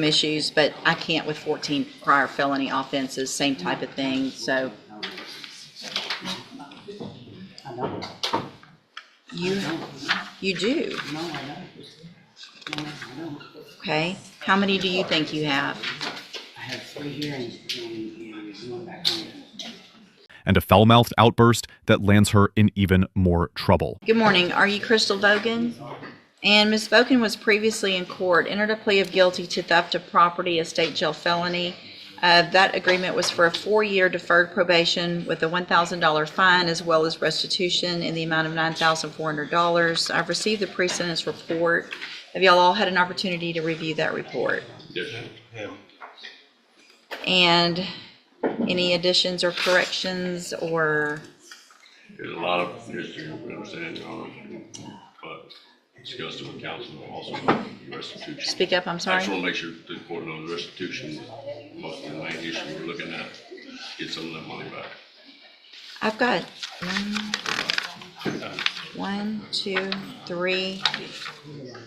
issues, but I can't with 14 prior felony offenses, same type of thing, so. I don't. You do? No, I don't. No, I don't. Okay. How many do you think you have? I have 3 here and one back home. And a foul-mouthed outburst that lands her in even more trouble. Good morning. Are you Crystal Vogan? And Ms. Vogan was previously in court, entered a plea of guilty to theft of property, a state jail felony. That agreement was for a 4-year deferred probation with a $1,000 fine as well as restitution in the amount of $9,400. I've received the pre-sentence report. Have y'all all had an opportunity to review that report? Yes. Yeah. And any additions or corrections or? There's a lot of history, we understand, Your Honor, but discussed it with counsel and also restitution. Speak up, I'm sorry. I just want to make sure the court knows restitution, most of the main issue we're looking at, get some of that money back. I've got 1, 2, 3,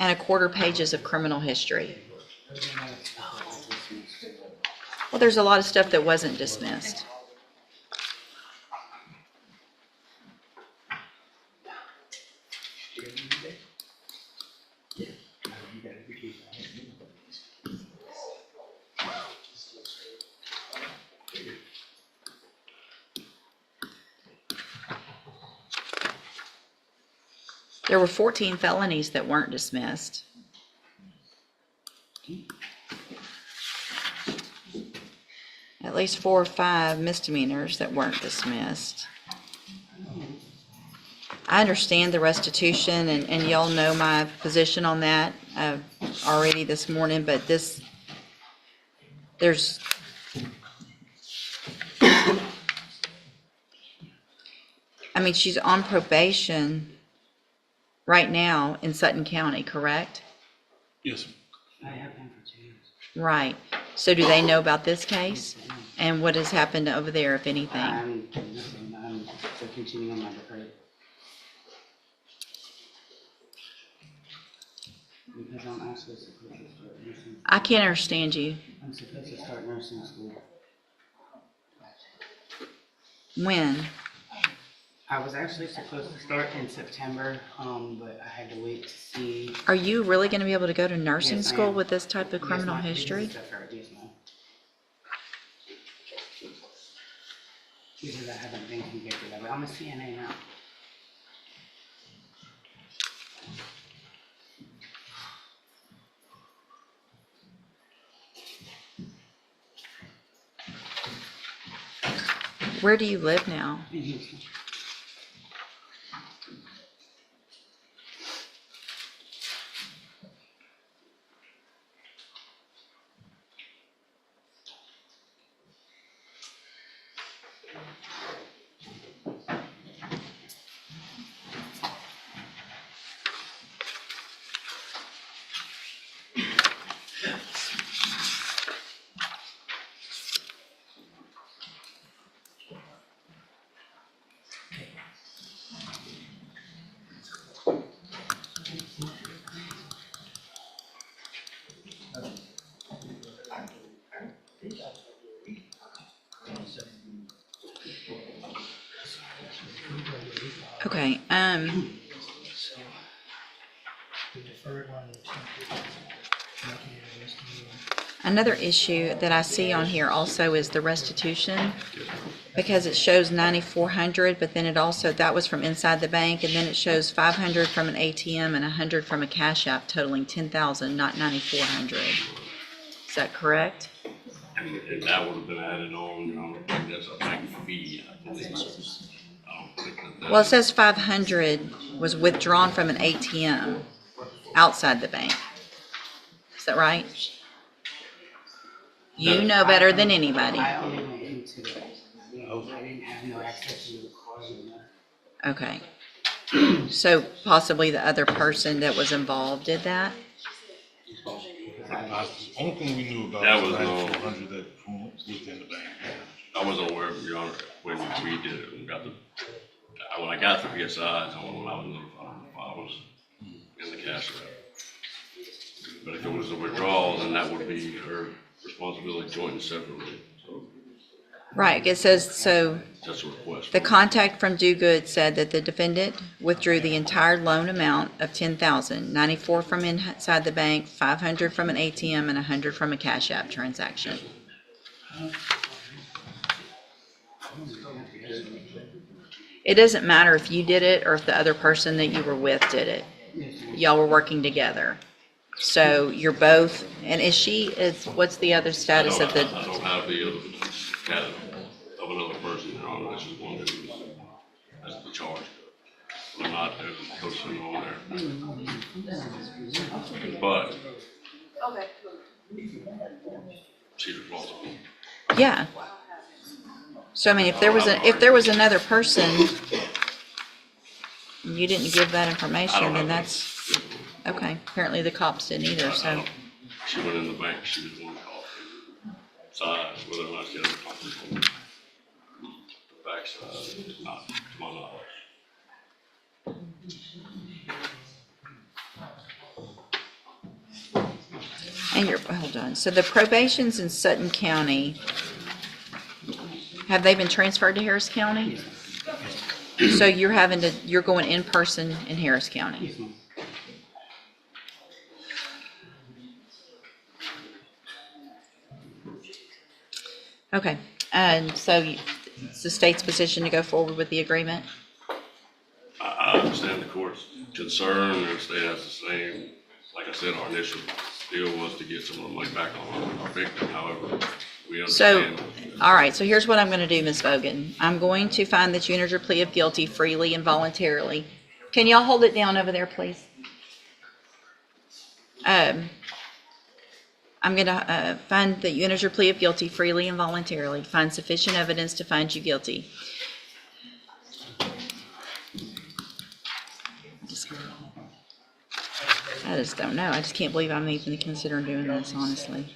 and a quarter pages of criminal history. Well, there's a lot of stuff that wasn't dismissed. There were 14 felonies that weren't dismissed. At least 4 or 5 misdemeanors that weren't dismissed. I understand the restitution, and y'all know my position on that already this morning, but there's I mean, she's on probation right now in Sutton County, correct? Yes. I have been for 2 years. Right. So do they know about this case? And what has happened over there, if anything? I'm still continuing on my deferred. Because I'm actually supposed to start nursing. I can't understand you. I'm supposed to start nursing school. When? I was actually supposed to start in September, but I had to wait to see. Are you really going to be able to go to nursing Yes, I school am. with this type of criminal Yes, ma'am. history? Yes, ma'am. Because I haven't been convicted of it. I'm a CNA now. Where do you live now? In Houston. Okay. Another issue that I see on here also is the restitution, because it shows 9,400, but then it also, that was from inside the bank, and then it shows 500 from an ATM and 100 from a cash app, totaling 10,000, not 9,400. Is that correct? And that would have been added on, Your Honor, that's a bank fee, I believe. I don't think that. Well, it says 500 was withdrawn from an ATM outside the bank. Is that right? You know better than anybody. I only went into it. I didn't have no access to the card. Okay. So possibly the other person that was involved did that? Only thing we knew about That was was, 9,400 that was within the bank. I wasn't aware of, Your Honor, when we did it, when I got the PSIs, when I was notified, I was in the cash wrap. But if it was a withdrawal, then that would be her responsibility joint and separately. So Right, it says, so that's a request. the contact from Do Good said that the defendant withdrew the entire loan amount of $10,000, 94 from inside the bank, 500 from an ATM, and 100 from a Cash App transaction. It doesn't matter if you did it or if the other person that you were with did it. Y'all were working together. So you're both, and what's the other status of the? I don't have the other cat of another person, Your Honor. This is one who has the charge. I'm not coaching on there. But she's responsible. Yeah. So I mean, if there was another person, and you didn't give that I information, don't then know. that's, okay. Apparently the cops didn't either, so. She went in the bank, she was the one called. Side, whether or not she had a conference. The backside, not to my knowledge. And hold on, so the probations in Sutton County, have they been transferred to Harris County? So you're going in person in Harris County? Yes, ma'am. Okay, and so it's the state's position to go forward with the agreement? I understand the court's concern, and the state has the same. Like I said, our initial deal was to get some of the money back on our victim, however, we So, understand. all right, so here's what I'm gonna do, Ms. Bogan. I'm going to find that you entered your plea of guilty freely and voluntarily. Can y'all hold it down over there, please? I'm gonna find that you entered your plea of guilty freely and voluntarily, find sufficient evidence to find you guilty. I just don't know. I just can't believe I'm even considering doing this, honestly.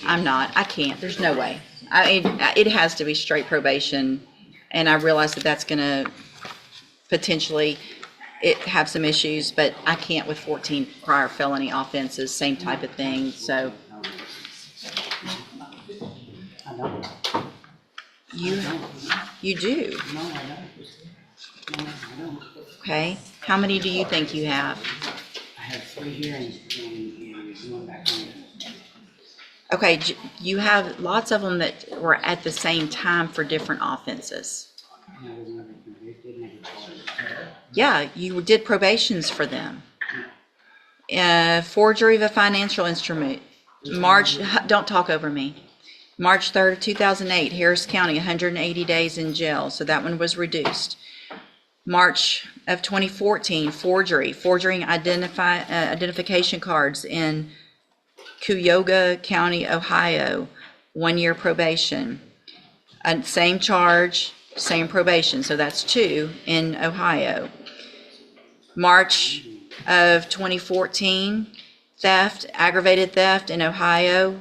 I'm not. I can't. There's no way. It has to be straight probation, and I realize that that's gonna potentially have some issues, but I can't with 14 prior felony offenses, same type of thing, so. I don't. You do, No, I don't. No, I don't. okay? How many do you think you have? I have 3 here and one back home. Okay, you have lots of them that were at the same time for different offenses. And I was never convicted, never charged. Yeah, you did probations for them. Forgery of a financial instrument, don't talk over me. March 3rd of 2008, Harris County, 180 days in jail, so that one was reduced. March of 2014, forging identification cards in Cuyahoga County, Ohio, 1 year probation. Same charge, same probation, so that's 2 in Ohio. March of 2014, aggravated theft in Ohio,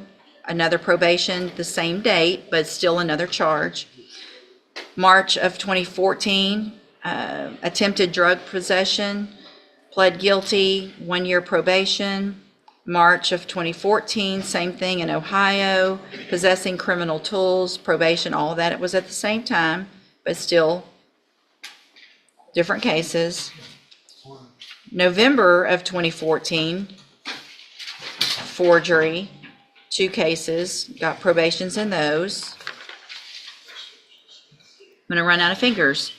another probation, the same date, but still another charge. March of 2014, attempted drug possession, pled guilty, 1 year probation. March of 2014, same thing in Ohio, possessing criminal tools, probation, all of that. It was at the same time, but still different cases. November of 2014, forgery, 2 cases, got probations in those. I'm gonna run out of fingers.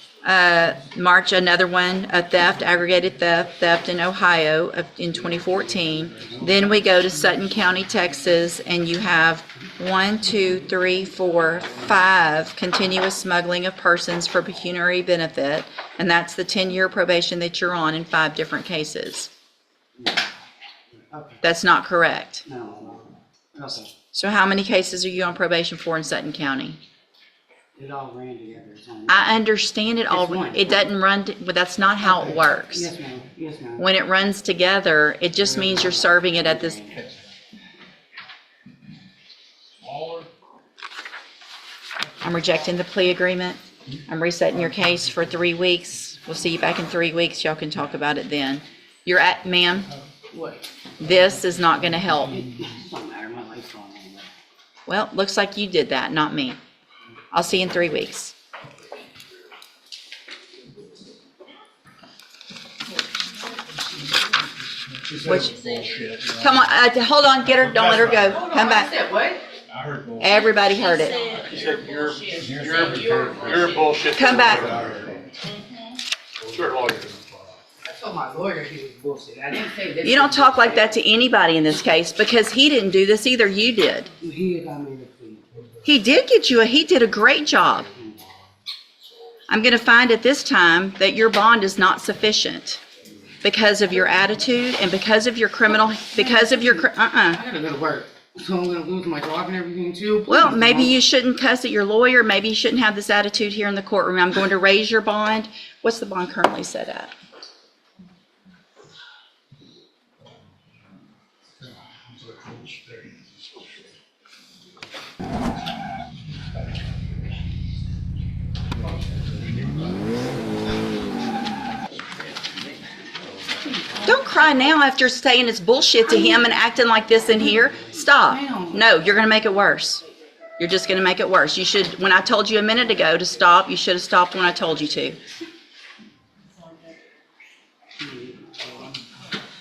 March, another one, a theft, aggravated theft in Ohio in 2014. Then we go to Sutton County, Texas, and you have 1, 2, 3, 4, 5 continuous smuggling of persons for pecuniary benefit, and that's the 10-year probation that you're on in 5 different cases. Okay. That's not correct. No. Okay. So how many cases are you on probation for in Sutton County? It all ran together. I understand it all. It's one. It doesn't run, but that's not how it works. Yes, ma'am. Yes, ma'am. When it runs together, it just means you're serving it at this. I'm rejecting the plea agreement. I'm resetting your case for 3 weeks We'll see you back in 3 weeks. Y'all can talk about it then. You're at, ma'am, What? this is not gonna help. It don't matter, my life's on. Well, looks like you did that, not me. I'll see you in 3 weeks. Which, come on, hold on, get her, don't let her go. Come back. What? Everybody heard it. You're bullshit. Come back. You're a lawyer. I told my lawyer he was bullshit. I didn't say this. You don't talk like that to anybody in this case because he didn't do this either, you did. He got me the plea. He did get you, he did a great job. I'm gonna find at this time that your bond is not sufficient because of your attitude and because of your criminal, because of your, I gotta go to work, so I'm gonna lose my job and everything too. Well, Please maybe don't. you shouldn't cuss at your lawyer. Maybe you shouldn't have this attitude here in the courtroom. I'm going to raise your bond. What's the bond currently set at? Don't cry now after saying it's bullshit to him and acting like this in here. Stop. No, you're going to make it worse. You're just going to make it worse. You should, when I told you a minute ago to stop, you should have stopped when I told you to.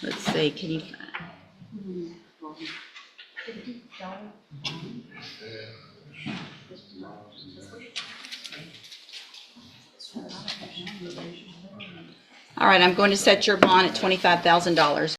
Let's see, can you, all right, I'm going to set your bond at $25,000.